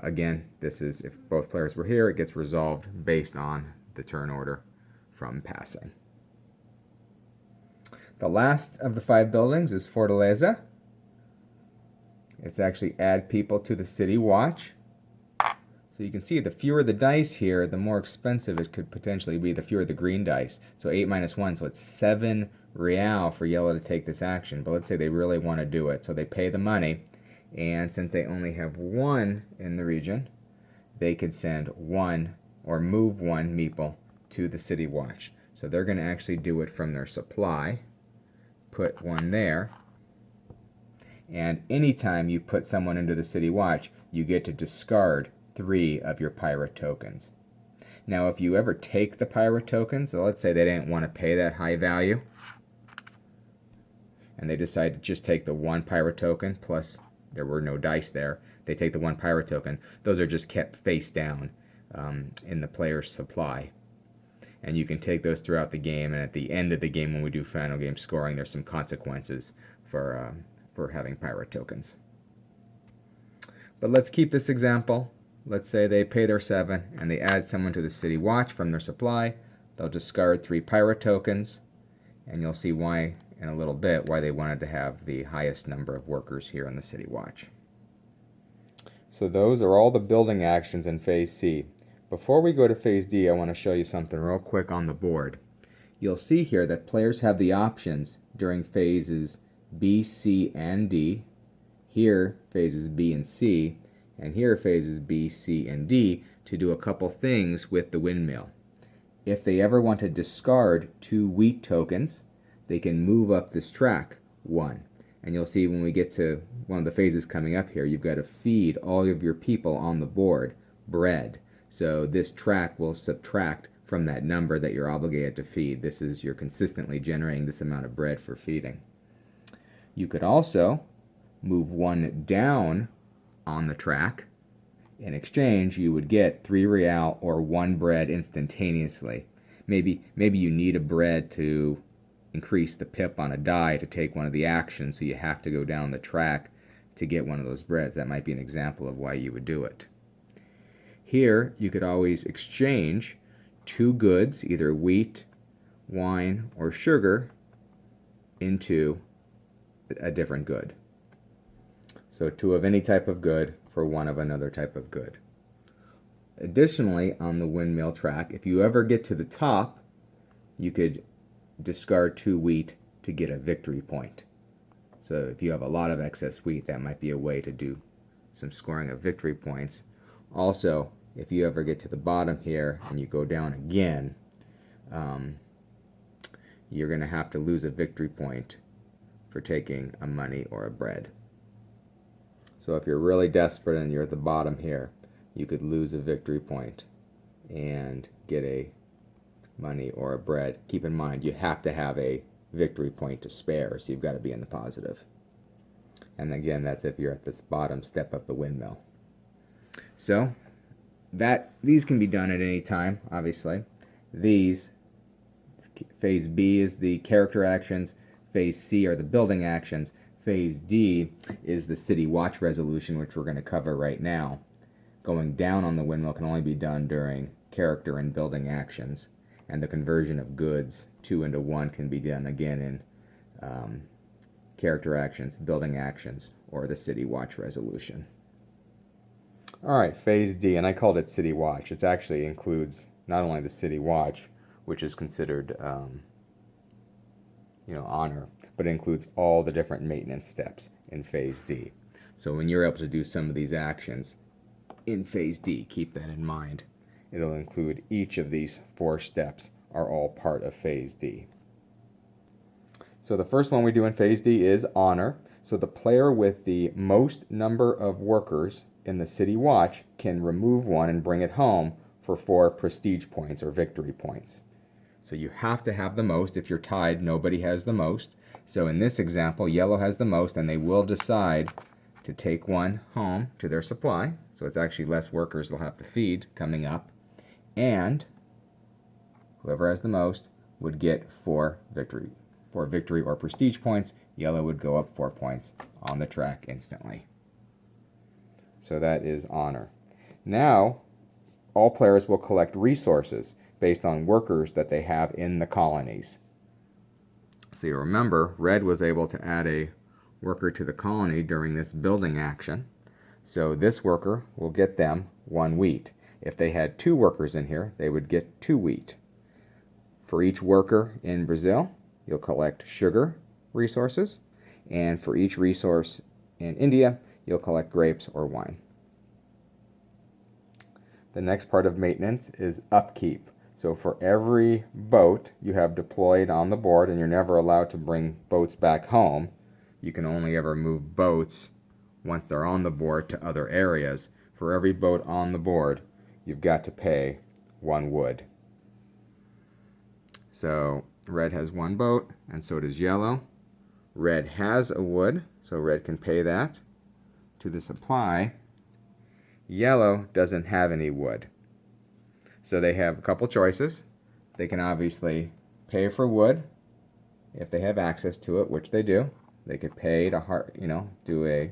Again, this is, if both players were here, it gets resolved based on the turn order from passing. The last of the 5 buildings is Fortaleza. It's actually add people to the city watch. So you can see the fewer the dice here, the more expensive it could potentially be, the fewer the green dice. So 8 minus 1, so it's 7 real for yellow to take this action. But let's say they really want to do it. So they pay the money, and since they only have 1 in the region, they could send 1 or move 1 meeple to the city watch. So they're going to actually do it from their supply, put 1 there, and anytime you put someone into the city watch, you get to discard 3 of your pirate tokens. Now if you ever take the pirate tokens, so let's say they didn't want to pay that high value, and they decide to just take the 1 pirate token, plus there were no dice there, they take the 1 pirate token, those are just kept face down in the player's supply. And you can take those throughout the game, and at the end of the game when we do final game scoring, there's some consequences for having pirate tokens. But let's keep this example. Let's say they pay their 7 and they add someone to the city watch from their supply. They'll discard 3 pirate tokens, and you'll see why in a little bit why they wanted to have the highest number of workers here in the city watch. So those are all the building actions in phase C. Before we go to phase D, I want to show you something real quick on the board. You'll see here that players have the options during phases B, C, and D. Here phases B and C, and here phases B, C, and D, to do a couple things with the windmill. If they ever want to discard 2 wheat tokens, they can move up this track 1. And you'll see when we get to one of the phases coming up here, you've got to feed all of your people on the board bread. So this track will subtract from that number that you're obligated to feed. This is you're consistently generating this amount of bread for feeding. You could also move 1 down on the track. In exchange, you would get 3 real or 1 bread instantaneously. Maybe you need a bread to increase the pip on a die to take one of the actions, so you have to go down the track to get one of those breads. That might be an example of why you would do it. Here, you could always exchange 2 goods, either wheat, wine, or sugar, into a different good. So 2 of any type of good for 1 of another type of good. Additionally, on the windmill track, if you ever get to the top, you could discard 2 wheat to get a victory point. So if you have a lot of excess wheat, that might be a way to do some scoring of victory points. Also, if you ever get to the bottom here and you go down again, you're going to have to lose a victory point for taking a money or a bread. So if you're really desperate and you're at the bottom here, you could lose a victory point and get a money or a bread. Keep in mind, you have to have a victory point to spare, so you've got to be in the positive. And again, that's if you're at this bottom step of the windmill. So these can be done at any time, obviously. These, phase B is the character actions, phase C are the building actions, phase D is the city watch resolution, which we're going to cover right now. Going down on the windmill can only be done during character and building actions, and the conversion of goods 2 into 1 can be done again in character actions, building actions, or the city watch resolution. Alright, phase D, and I called it city watch. It actually includes not only the city watch, which is considered honor, but it includes all the different maintenance steps in phase D. So when you're able to do some of these actions in phase D, keep that in mind. It'll include each of these 4 steps are all part of phase D. So the first one we do in phase D is honor. So the player with the most number of workers in the city watch can remove 1 and bring it home for 4 prestige points or victory points. So you have to have the most. If you're tied, nobody has the most. So in this example, yellow has the most, and they will decide to take 1 home to their supply. So it's actually less workers they'll have to feed coming up. And whoever has the most would get 4 victory or prestige points. Yellow would go up 4 points on the track instantly. So that is honor. Now, all players will collect resources based on workers that they have in the colonies. So you remember, red was able to add a worker to the colony during this building action. So this worker will get them 1 wheat. If they had 2 workers in here, they would get 2 wheat. For each worker in Brazil, you'll collect sugar resources, and for each resource in India, you'll collect grapes or wine. The next part of maintenance is upkeep. So for every boat you have deployed on the board, and you're never allowed to bring boats back home, you can only ever move boats once they're on the board to other areas. For every boat on the board, you've got to pay 1 wood. So red has 1 boat, and so does yellow. Red has a wood, so red can pay that to the supply. Yellow doesn't have any wood. So they have a couple choices. They can obviously pay for wood if they have access to it, which they do. They could pay to do a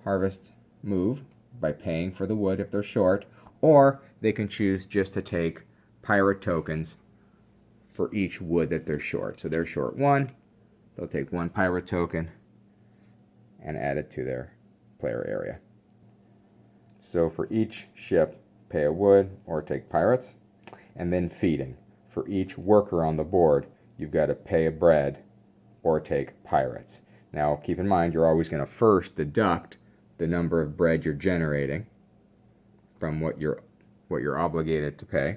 harvest move by paying for the wood if they're short, or they can choose just to take pirate tokens for each wood that they're short. So they're short 1, they'll take 1 pirate token and add it to their player area. So for each ship, pay a wood or take pirates. And then feeding. For each worker on the board, you've got to pay a bread or take pirates. Now keep in mind, you're always going to first deduct the number of bread you're generating from what you're obligated to pay.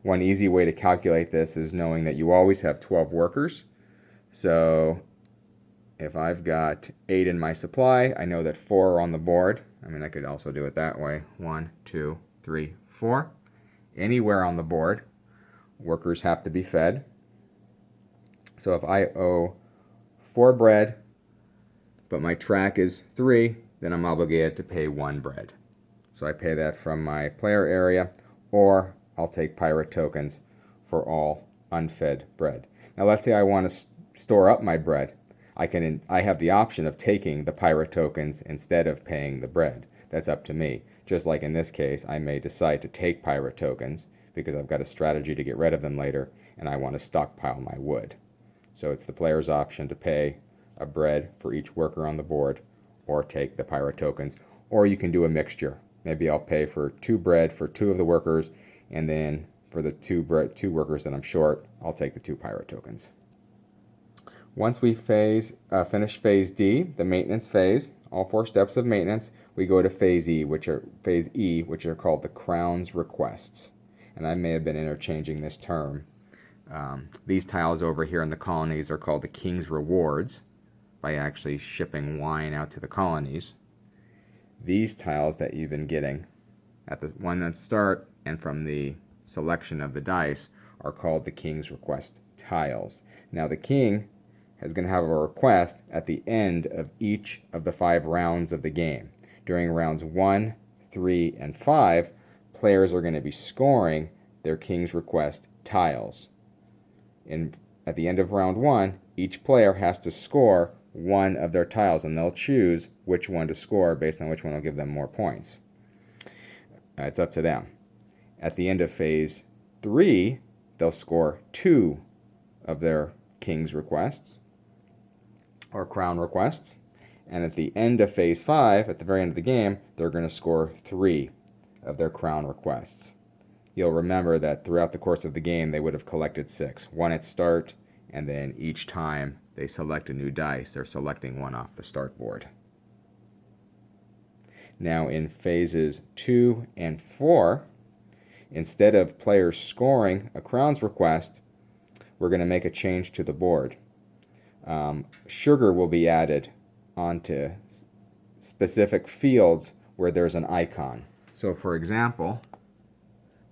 One easy way to calculate this is knowing that you always have 12 workers. So if I've got 8 in my supply, I know that 4 are on the board. I mean, I could also do it that way. 1, 2, 3, 4. Anywhere on the board, workers have to be fed. So if I owe 4 bread, but my track is 3, then I'm obligated to pay 1 bread. So I pay that from my player area, or I'll take pirate tokens for all unfed bread. Now let's say I want to store up my bread. I have the option of taking the pirate tokens instead of paying the bread. That's up to me. Just like in this case, I may decide to take pirate tokens because I've got a strategy to get rid of them later, and I want to stockpile my wood. So it's the player's option to pay a bread for each worker on the board, or take the pirate tokens, or you can do a mixture. Maybe I'll pay for 2 bread for 2 of the workers, and then for the 2 workers that I'm short, I'll take the 2 pirate tokens. Once we finish phase D, the maintenance phase, all 4 steps of maintenance, we go to phase E, which are called the Crown's Requests. And I may have been interchanging this term. These tiles over here in the colonies are called the King's Rewards, by actually shipping wine out to the colonies. These tiles that you've been getting at the one at the start and from the selection of the dice are called the King's Request tiles. Now the king is going to have a request at the end of each of the 5 rounds of the game. During rounds 1, 3, and 5, players are going to be scoring their King's Request tiles. At the end of round 1, each player has to score 1 of their tiles, and they'll choose which one to score based on which one will give them more points. It's up to them. At the end of phase 3, they'll score 2 of their King's Requests, or Crown Requests, and at the end of phase 5, at the very end of the game, they're going to score 3 of their Crown Requests. You'll remember that throughout the course of the game, they would have collected 6. 1 at start, and then each time they select a new dice, they're selecting 1 off the start board. Now in phases 2 and 4, instead of players scoring a Crown's Request, we're going to make a change to the board. Sugar will be added onto specific fields where there's an icon. So for example,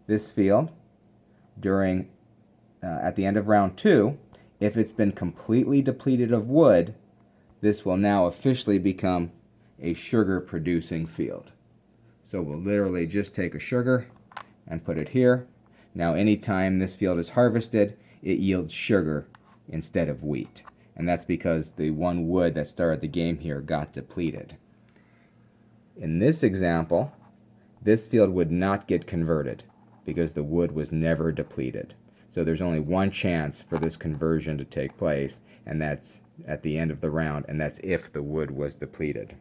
this field, at the end of round 2, if it's been completely depleted of wood, this will now officially become a sugar producing field. So we'll literally just take a sugar and put it here. Now anytime this field is harvested, it yields sugar instead of wheat. And that's because the 1 wood that started the game here got depleted. In this example, this field would not get converted because the wood was never depleted. So there's only 1 chance for this conversion to take place, and that's at the end of the round, and that's if the wood was depleted.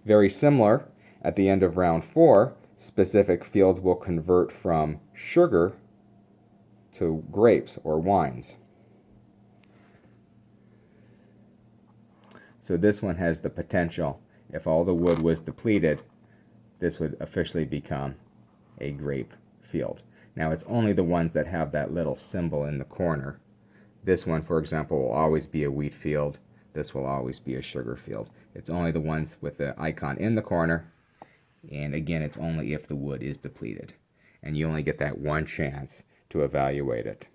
Very similar, at the end of round 4, specific fields will convert from sugar to grapes or wines. So this one has the potential, if all the wood was depleted, this would officially become a grape field. Now it's only the ones that have that little symbol in the corner. This one, for example, will always be a wheat field. This will always be a sugar field. It's only the ones with the icon in the corner, and again, it's only if the wood is depleted. And you only get that one chance to evaluate it.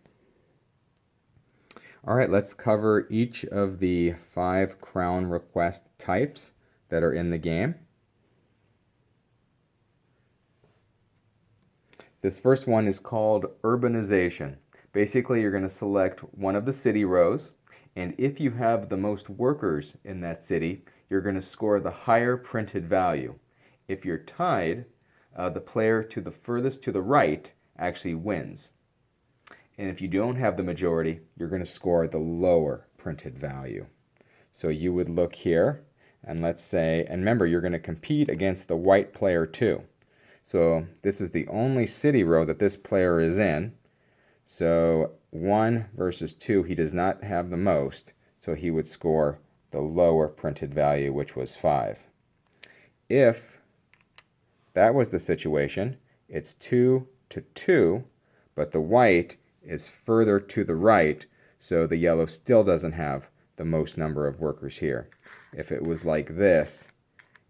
All right, let's cover each of the 5 crown request types that are in the game. This first one is called urbanization. Basically, you're going to select one of the city rows, and if you have the most workers in that city, you're going to score the higher printed value. If you're tied, the player to the furthest to the right actually wins. And if you don't have the majority, you're going to score the lower printed value. So you would look here, and let's say, and remember, you're going to compete against the white player too. So this is the only city row that this player is in. So 1 versus 2, he does not have the most, so he would score the lower printed value, which was 5. If that was the situation, it's 2 to 2, but the white is further to the right, so the yellow still doesn't have the most number of workers here. If it was like this,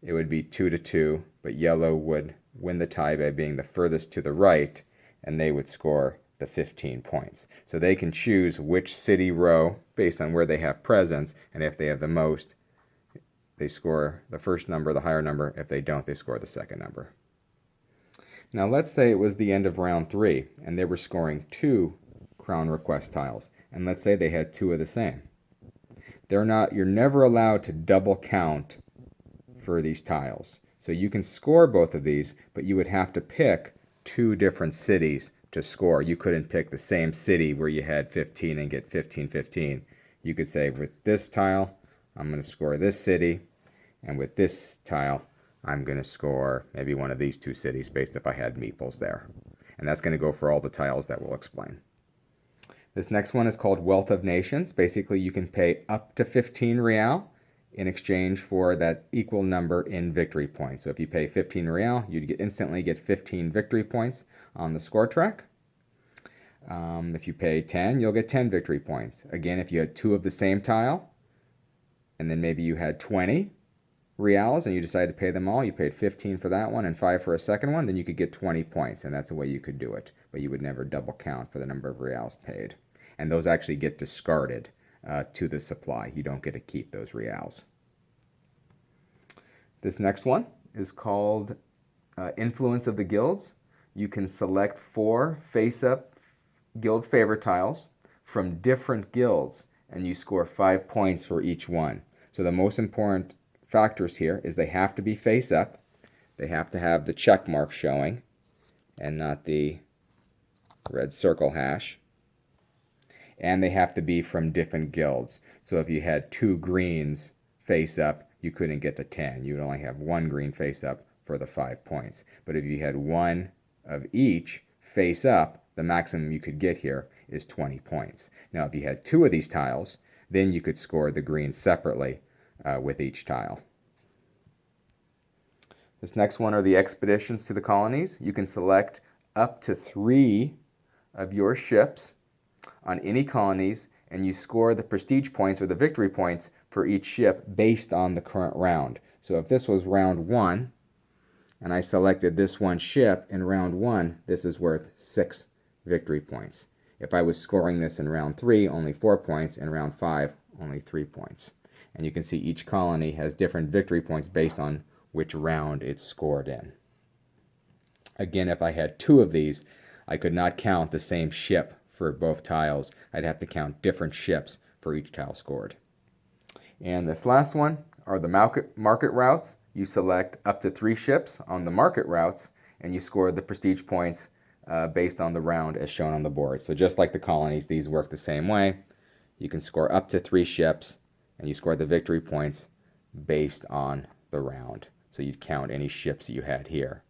it would be 2 to 2, but yellow would win the tie by being the furthest to the right, and they would score the 15 points. So they can choose which city row based on where they have presence, and if they have the most, they score the first number, the higher number. If they don't, they score the second number. Now let's say it was the end of round 3, and they were scoring 2 crown request tiles, and let's say they had 2 of the same. You're never allowed to double count for these tiles. So you can score both of these, but you would have to pick 2 different cities to score. You couldn't pick the same city where you had 15 and get 15-15. You could say, with this tile, I'm going to score this city, and with this tile, I'm going to score maybe one of these 2 cities based if I had meeples there. And that's going to go for all the tiles that we'll explain. This next one is called Wealth of Nations. Basically, you can pay up to 15 real in exchange for that equal number in victory points. So if you pay 15 real, you'd instantly get 15 victory points on the score track. If you pay 10, you'll get 10 victory points. Again, if you had 2 of the same tile, and then maybe you had 20 reals and you decided to pay them all, you paid 15 for that one and 5 for a second one, then you could get 20 points, and that's the way you could do it. But you would never double count for the number of reals paid. And those actually get discarded to the supply. You don't get to keep those reals. This next one is called Influence of the Guilds. You can select 4 face-up guild favor tiles from different guilds, and you score 5 points for each one. So the most important factors here is they have to be face-up, they have to have the check mark showing, and not the red circle hash, and they have to be from different guilds. So if you had 2 greens face up, you couldn't get the 10. You would only have 1 green face up for the 5 points. But if you had 1 of each face up, the maximum you could get here is 20 points. Now if you had 2 of these tiles, then you could score the greens separately with each tile. This next one are the expeditions to the colonies. You can select up to 3 of your ships on any colonies, and you score the prestige points or the victory points for each ship based on the current round. So if this was round 1, and I selected this one ship in round 1, this is worth 6 victory points. If I was scoring this in round 3, only 4 points, in round 5, only 3 points. And you can see each colony has different victory points based on which round it's scored in. Again, if I had 2 of these, I could not count the same ship for both tiles. I'd have to count different ships for each tile scored. And this last one are the market routes. You select up to 3 ships on the market routes, and you score the prestige points based on the round as shown on the board. So just like the colonies, these work the same way. You can score up to 3 ships, and you score the victory points based on the round. So you'd count any ships you had here.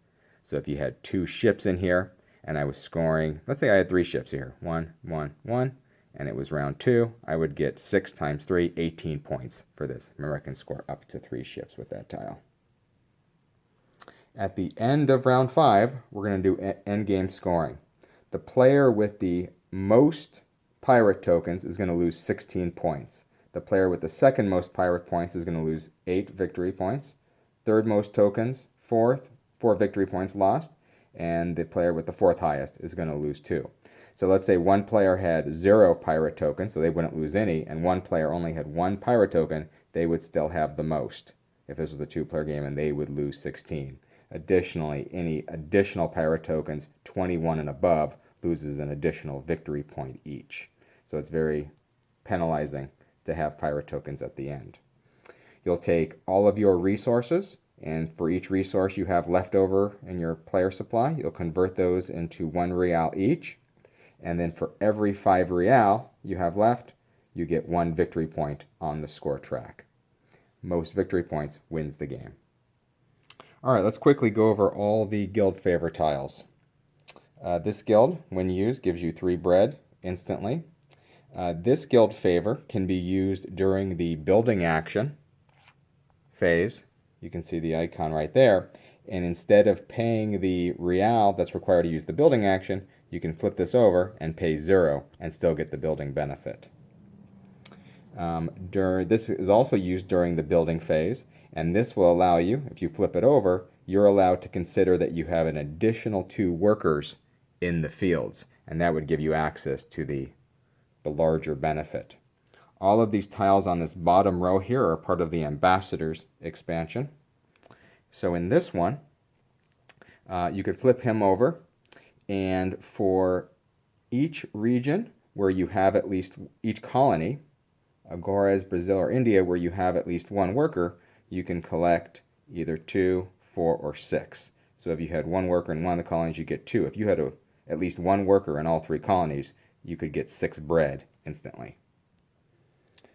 So if you had 2 ships in here, and I was scoring, let's say I had 3 ships here, 1, 1, 1, and it was round 2, I would get 6 times 3, 18 points for this. Remember, I can score up to 3 ships with that tile. At the end of round 5, we're going to do endgame scoring. The player with the most pirate tokens is going to lose 16 points. The player with the second most pirate points is going to lose 8 victory points. Third most tokens, 4 victory points lost. And the player with the 4th highest is going to lose 2. So let's say one player had 0 pirate tokens, so they wouldn't lose any, and one player only had 1 pirate token, they would still have the most if this was a 2-player game, and they would lose 16. Additionally, any additional pirate tokens, 21 and above, loses an additional victory point each. So it's very penalizing to have pirate tokens at the end. You'll take all of your resources, and for each resource you have left over in your player supply, you'll convert those into 1 real each. And then for every 5 real you have left, you get 1 victory point on the score track. Most victory points wins the game. All right, let's quickly go over all the guild favor tiles. This guild, when used, gives you 3 bread instantly. This guild favor can be used during the building action phase. You can see the icon right there. And instead of paying the real that's required to use the building action, you can flip this over and pay 0 and still get the building benefit. This is also used during the building phase, and this will allow you, if you flip it over, you're allowed to consider that you have an additional 2 workers in the fields, and that would give you access to the larger benefit. All of these tiles on this bottom row here are part of the Ambassadors expansion. So in this one, you could flip him over, and for each region where you have at least, each colony, Agores, Brazil, or India, where you have at least 1 worker, you can collect either 2, 4, or 6. So if you had 1 worker in one of the colonies, you get 2. If you had at least 1 worker in all 3 colonies, you could get 6 bread instantly.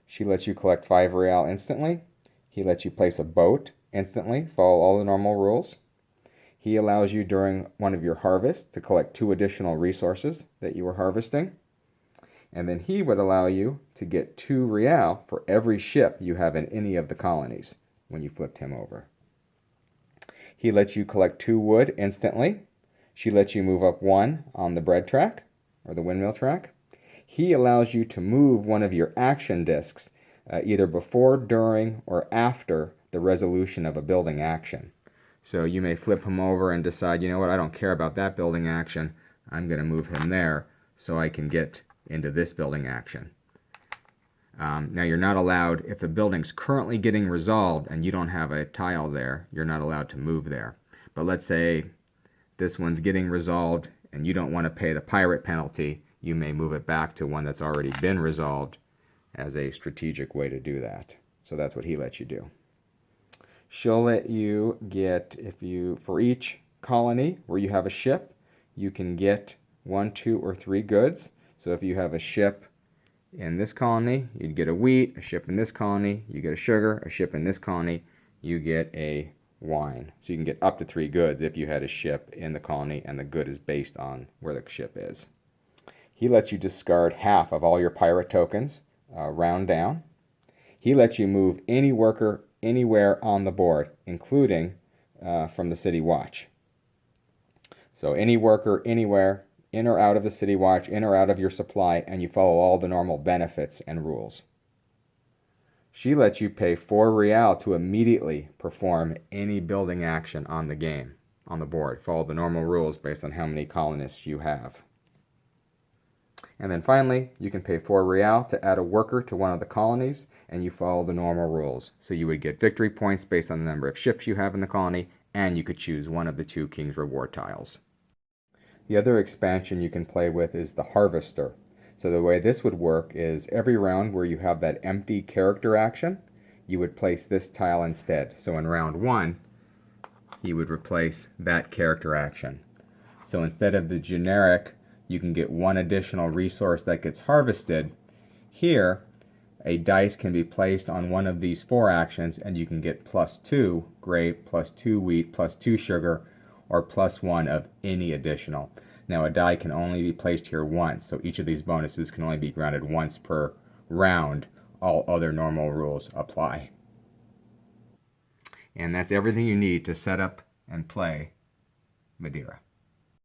She lets you collect 5 real instantly. He lets you place a boat instantly, follow all the normal rules. He allows you during one of your harvests to collect 2 additional resources that you were harvesting. And then he would allow you to get 2 real for every ship you have in any of the colonies when you flipped him over. He lets you collect 2 wood instantly. She lets you move up 1 on the bread track, or the windmill track. He allows you to move one of your action discs either before, during, or after the resolution of a building action. So you may flip him over and decide, you know what, I don't care about that building action. I'm going to move him there so I can get into this building action. Now you're not allowed, if the building's currently getting resolved and you don't have a tile there, you're not allowed to move there. But let's say this one's getting resolved and you don't want to pay the pirate penalty, you may move it back to one that's already been resolved as a strategic way to do that. So that's what he lets you do. She'll let you get, for each colony where you have a ship, you can get 1, 2, or 3 goods. So if you have a ship in this colony, you'd get a wheat. A ship in this colony, you get a sugar. A ship in this colony, you get a wine. So you can get up to 3 goods if you had a ship in the colony and the good is based on where the ship is. He lets you discard half of all your pirate tokens, round down. He lets you move any worker anywhere on the board, including from the city watch. So any worker anywhere, in or out of the city watch, in or out of your supply, and you follow all the normal benefits and rules. She lets you pay 4 real to immediately perform any building action on the game, on the board. Follow the normal rules based on how many colonists you have. And then finally, you can pay 4 real to add a worker to one of the colonies, and you follow the normal rules. So you would get victory points based on the number of ships you have in the colony, and you could choose one of the 2 King's Reward tiles. The other expansion you can play with is the Harvester. So the way this would work is every round where you have that empty character action, you would place this tile instead. So in round 1, you would replace that character action. So instead of the generic, you can get 1 additional resource that gets harvested, here a dice can be placed on one of these 4 actions and you can get +2 grape, +2 wheat, +2 sugar, or +1 of any additional. Now a die can only be placed here once, so each of these bonuses can only be granted once per round. All other normal rules apply. And that's everything you need to set up and play Madeira.